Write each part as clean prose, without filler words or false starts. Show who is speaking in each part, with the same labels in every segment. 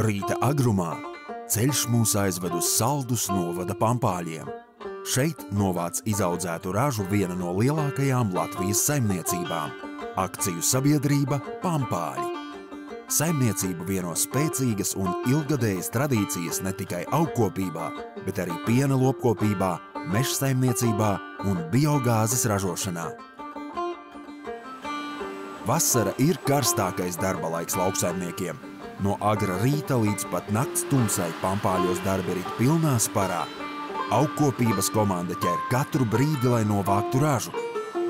Speaker 1: Rīta agrumā ceļš mūs aizved uz Saldus novada Pampāļiem. Šeit novāc izaudzētu ražu viena no lielākajām Latvijas saimniecībām – akciju sabiedrība Pampāļi. Saimniecību vieno spēcīgas un ilggadējas tradīcijas ne tikai augkopībā, bet arī piena lopkopībā, mežsaimniecībā un biogāzes ražošanā. Vasara ir karstākais darba laiks lauksaimniekiem. No agra rīta līdz pat nakts tumsai Pampāļos darbi rit pilnā sparā. Augkopības komanda ķer katru brīdi, lai novāktu ražu.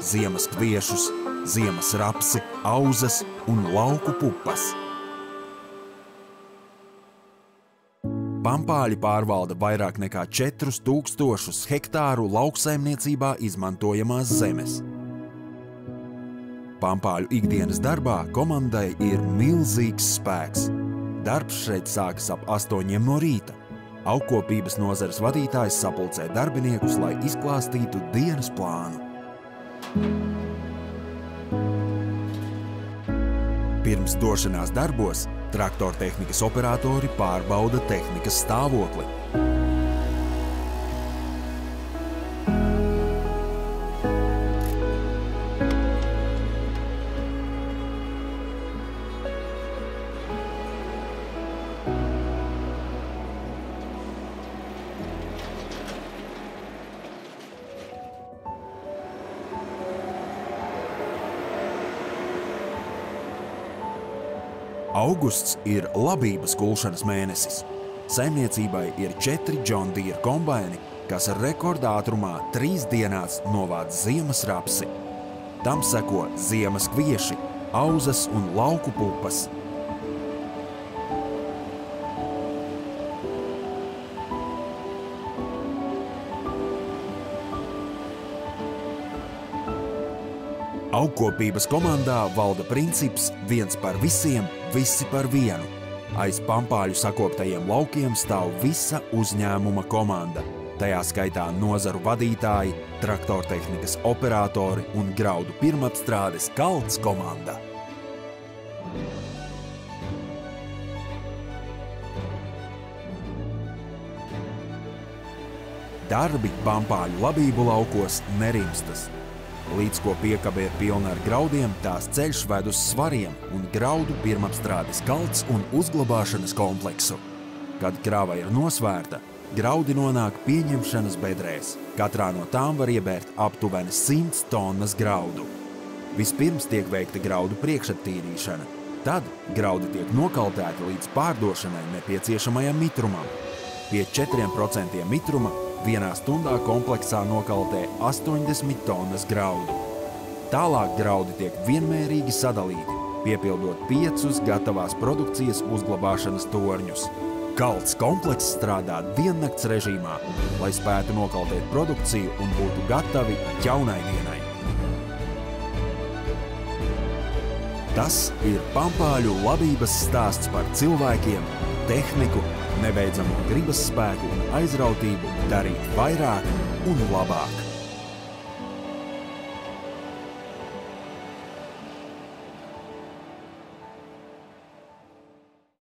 Speaker 1: Ziemas kviešus, ziemas rapsi, auzas un lauku pupas. Pampāļi pārvalda vairāk nekā 4000 hektāru lauksaimniecībā izmantojamās zemes. Pampāļu ikdienas darbā komandai ir milzīgs spēks. Darbs šeit sākas ap 8 no rīta. Augkopības nozares vadītājs sapulcē darbiniekus, lai izklāstītu dienas plānu. Pirms došanās darbos traktortehnikas operatori pārbauda tehnikas stāvokli. Augusts ir labības kulšanas mēnesis. Saimniecībai ir 4 John Deere kombaini, kas ar rekordātrumā 3 dienās novāc ziemas rapsi. Tam seko ziemas kvieši, auzas un lauku pupas. Augkopības komandā valda princips viens par visiem, visi par vienu. Aiz Pampāļu sakoptajiem laukiem stāv visa uzņēmuma komanda. Tajā skaitā nozaru vadītāji, traktortehnikas operatori un graudu pirmapstrādes kalts komanda. Darbi Pampāļu labību laukos nerimstas. Līdz ko piekabe ir pilna ar graudiem, tās ceļš ved uz svariem un graudu pirmapstrādes kalts un uzglabāšanas kompleksu. Kad krava ir nosvērta, graudi nonāk pieņemšanas bedrēs. Katrā no tām var iebērt aptuveni 100 tonnas graudu. Vispirms tiek veikta graudu priekšattīrīšana. Tad graudi tiek nokaltēti līdz pārdošanai nepieciešamajam mitrumam. Pie 4% mitruma vienā stundā kompleksā nokaltē 80 tonnas graudu. Tālāk graudi tiek vienmērīgi sadalīti, piepildot 5 gatavās produkcijas uzglabāšanas torņus. Kalts komplekss strādā diennakts režīmā, lai spētu nokaltēt produkciju un būtu gatavi jaunai dienai. Tas ir Pampāļu labības stāsts par cilvēkiem, tehniku, nebeidzamo gribas spēku un aizrautību darīt vairāk un labāk.